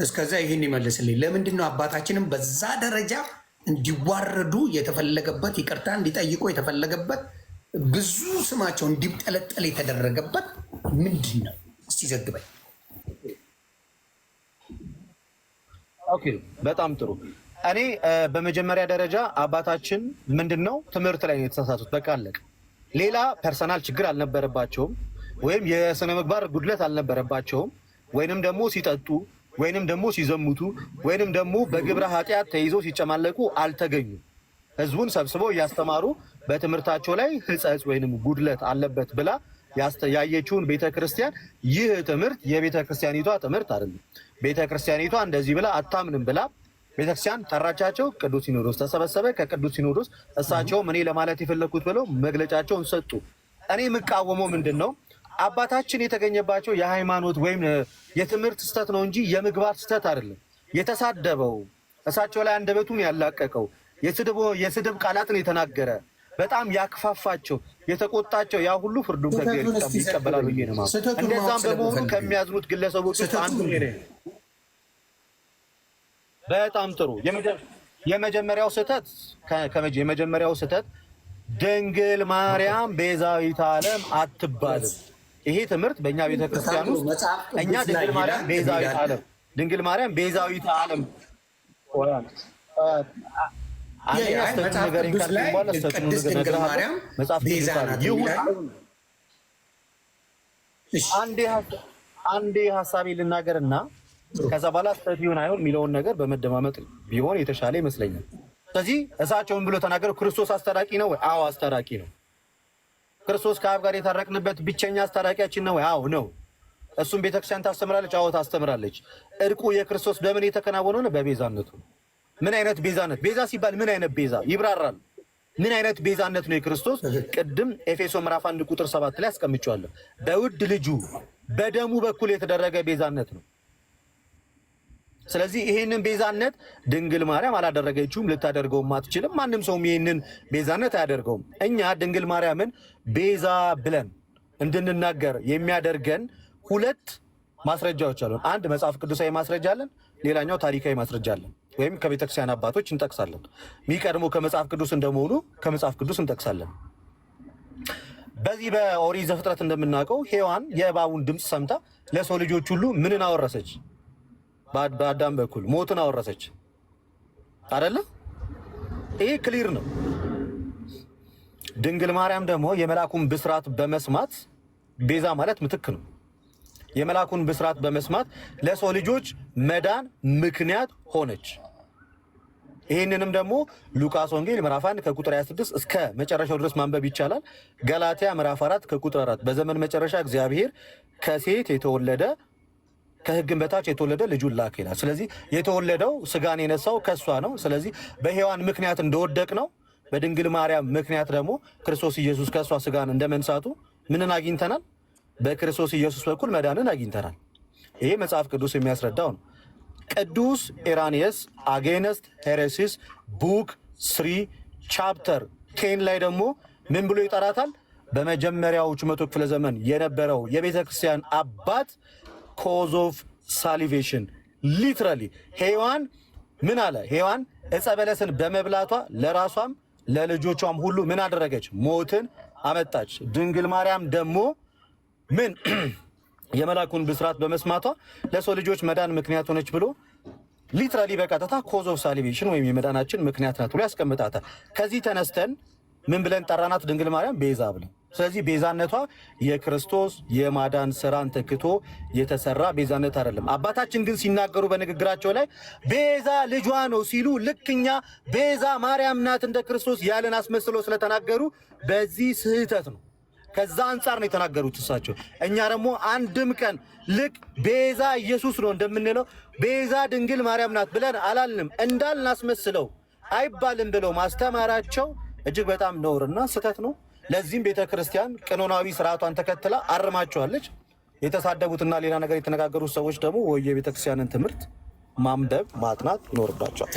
እስከዛ ይህን ይመልስልኝ። ለምንድን ነው አባታችንም በዛ ደረጃ እንዲዋረዱ የተፈለገበት ይቅርታ እንዲጠይቁ የተፈለገበት ብዙ ስማቸው እንዲጠለጠል የተደረገበት ምንድን ነው? እስቲ ዘግበኝ። ኦኬ፣ በጣም ጥሩ። እኔ በመጀመሪያ ደረጃ አባታችን ምንድነው ትምህርት ላይ የተሳሳቱት። በቃ አለቀ። ሌላ ፐርሰናል ችግር አልነበረባቸውም፣ ወይም የስነ ምግባር ጉድለት አልነበረባቸውም፣ ወይንም ደግሞ ሲጠጡ ወይንም ደግሞ ሲዘሙቱ ወይንም ደግሞ በግብረ ኃጢአት ተይዘው ሲጨማለቁ አልተገኙም። ህዝቡን ሰብስበው እያስተማሩ በትምህርታቸው ላይ ሕጸጽ ወይንም ጉድለት አለበት ብላ ያየችውን ቤተክርስቲያን ይህ ትምህርት የቤተክርስቲያኒቷ ትምህርት አይደለም፣ ቤተክርስቲያኒቷ እንደዚህ ብላ አታምንም ብላ ቤተክርስቲያን ጠራቻቸው። ቅዱስ ሲኖዶስ ተሰበሰበ። ከቅዱስ ሲኖዶስ እሳቸውም እኔ ለማለት የፈለኩት ብለው መግለጫቸውን ሰጡ። እኔ የምቃወመው ምንድን ነው? አባታችን የተገኘባቸው የሃይማኖት ወይም የትምህርት ስህተት ነው እንጂ የምግባር ስህተት አይደለም። የተሳደበው እሳቸው ላይ አንደበቱን ያላቀቀው የስድብ ቃላትን የተናገረ በጣም ያክፋፋቸው የተቆጣቸው ያ ሁሉ ፍርዱን ከእግዚአብሔር ይቀበላል ብዬ ነው ማለት። እንደዛም በመሆኑ ከሚያዝኑት ግለሰቦች ውስጥ አንዱ ነኝ። በጣም ጥሩ። የመጀመሪያው ስህተት ድንግል ማርያም ቤዛዊተ ዓለም አትባልም። ይሄ ትምህርት በእኛ ቤተክርስቲያን ውስጥ እኛ ድንግል ማርያም ቤዛዊተ ዓለም ድንግል ማርያም ቤዛዊተ ዓለም አንዴ ሀሳቤ ልናገርና ከዛ በኋላ ስህተት ይሁን አይሁን የሚለውን ነገር በመደማመጥ ቢሆን የተሻለ ይመስለኛል። ስለዚህ እሳቸውን ብሎ ተናገሩ። ክርስቶስ አስታራቂ ነው ወይ? አዎ አስታራቂ ነው። ክርስቶስ ከአብ ጋር የታረቅንበት ብቸኛ አስታራቂያችን ነው ወይ? አዎ ነው። እሱም ቤተክርስቲያን ታስተምራለች። አዎ ታስተምራለች። እርቁ የክርስቶስ በምን የተከናወነው ነው? በቤዛነቱ። ምን አይነት ቤዛነት? ቤዛ ሲባል ምን አይነት ቤዛ ይብራራል። ምን አይነት ቤዛነት ነው የክርስቶስ? ቅድም ኤፌሶ ምዕራፍ 1 ቁጥር 7 ላይ አስቀምጫለሁ። በውድ ልጁ በደሙ በኩል የተደረገ ቤዛነት ነው። ስለዚህ ይሄንን ቤዛነት ድንግል ማርያም አላደረገችውም፣ ልታደርገውም አትችልም። ማንም ሰውም ይሄንን ቤዛነት አያደርገውም። እኛ ድንግል ማርያምን ቤዛ ብለን እንድንናገር የሚያደርገን ሁለት ማስረጃዎች አሉን። አንድ መጽሐፍ ቅዱሳዊ ማስረጃ አለን፣ ሌላኛው ታሪካዊ ማስረጃ አለን፣ ወይም ከቤተክርስቲያን አባቶች እንጠቅሳለን። የሚቀድሞ ከመጽሐፍ ቅዱስ እንደመሆኑ ከመጽሐፍ ቅዱስ እንጠቅሳለን። በዚህ በኦሪት ዘፍጥረት እንደምናውቀው ሔዋን የእባቡን ድምፅ ሰምታ ለሰው ልጆች ሁሉ ምንን አወረሰች? በአዳም በኩል ሞትን አወረሰች አይደለ? ይሄ ክሊር ነው። ድንግል ማርያም ደግሞ የመልአኩን ብስራት በመስማት ቤዛ ማለት ምትክ ነው። የመልአኩን ብስራት በመስማት ለሰው ልጆች መዳን ምክንያት ሆነች። ይህንንም ደግሞ ሉቃስ ወንጌል ምዕራፍ 1 ከቁጥር 26 እስከ መጨረሻው ድረስ ማንበብ ይቻላል። ገላትያ ምዕራፍ 4 ከቁጥር 4 በዘመን መጨረሻ እግዚአብሔር ከሴት የተወለደ ከሕግም በታች የተወለደ ልጁን ላከ ይላል። ስለዚህ የተወለደው ስጋን የነሳው ከሷ ነው። ስለዚህ በሔዋን ምክንያት እንደወደቅ ነው፣ በድንግል ማርያም ምክንያት ደግሞ ክርስቶስ ኢየሱስ ከሷ ስጋን እንደመንሳቱ ምንን አግኝተናል? በክርስቶስ ኢየሱስ በኩል መዳንን አግኝተናል። ይሄ መጽሐፍ ቅዱስ የሚያስረዳው ነው። ቅዱስ ኢራኒየስ አጌነስት ሄሬሲስ ቡክ 3 ቻፕተር 10 ላይ ደግሞ ምን ብሎ ይጠራታል? በመጀመሪያዎቹ መቶ ክፍለ ዘመን የነበረው የቤተ ክርስቲያን አባት ኮዝ ኦፍ ሳሊቬሽን ሊትራሊ ሔዋን ምን አለ? ሔዋን ዕፀ በለስን በመብላቷ ለራሷም ለልጆቿም ሁሉ ምን አደረገች? ሞትን አመጣች። ድንግል ማርያም ደግሞ ምን የመልአኩን ብስራት በመስማቷ ለሰው ልጆች መዳን ምክንያት ሆነች ብሎ ሊትራሊ በቀጥታ ኮዝ ኦፍ ሳሊቬሽን ወይም የመዳናችን ምክንያት ናት ብሎ ያስቀምጣታል። ከዚህ ተነስተን ምን ብለን ጠራናት? ድንግል ማርያም ቤዛ ብለን። ስለዚህ ቤዛነቷ የክርስቶስ የማዳን ስራን ተክቶ የተሰራ ቤዛነት አይደለም። አባታችን ግን ሲናገሩ በንግግራቸው ላይ ቤዛ ልጇ ነው ሲሉ ልክኛ ቤዛ ማርያም ናት እንደ ክርስቶስ ያለን አስመስሎ ስለተናገሩ በዚህ ስህተት ነው። ከዛ አንጻር ነው የተናገሩት እሳቸው። እኛ ደግሞ አንድም ቀን ልክ ቤዛ ኢየሱስ ነው እንደምንለው ቤዛ ድንግል ማርያም ናት ብለን አላልንም። እንዳልን አስመስለው አይባልም ብለው ማስተማራቸው እጅግ በጣም ነውርና ስህተት ነው። ለዚህም ቤተክርስቲያን ቀኖናዊ ስርዓቷን ተከትላ አርማቸዋለች። የተሳደቡትና ሌላ ነገር የተነጋገሩት ሰዎች ደግሞ ወይ የቤተክርስቲያንን ትምህርት ማንበብ ማጥናት ይኖርባቸዋል።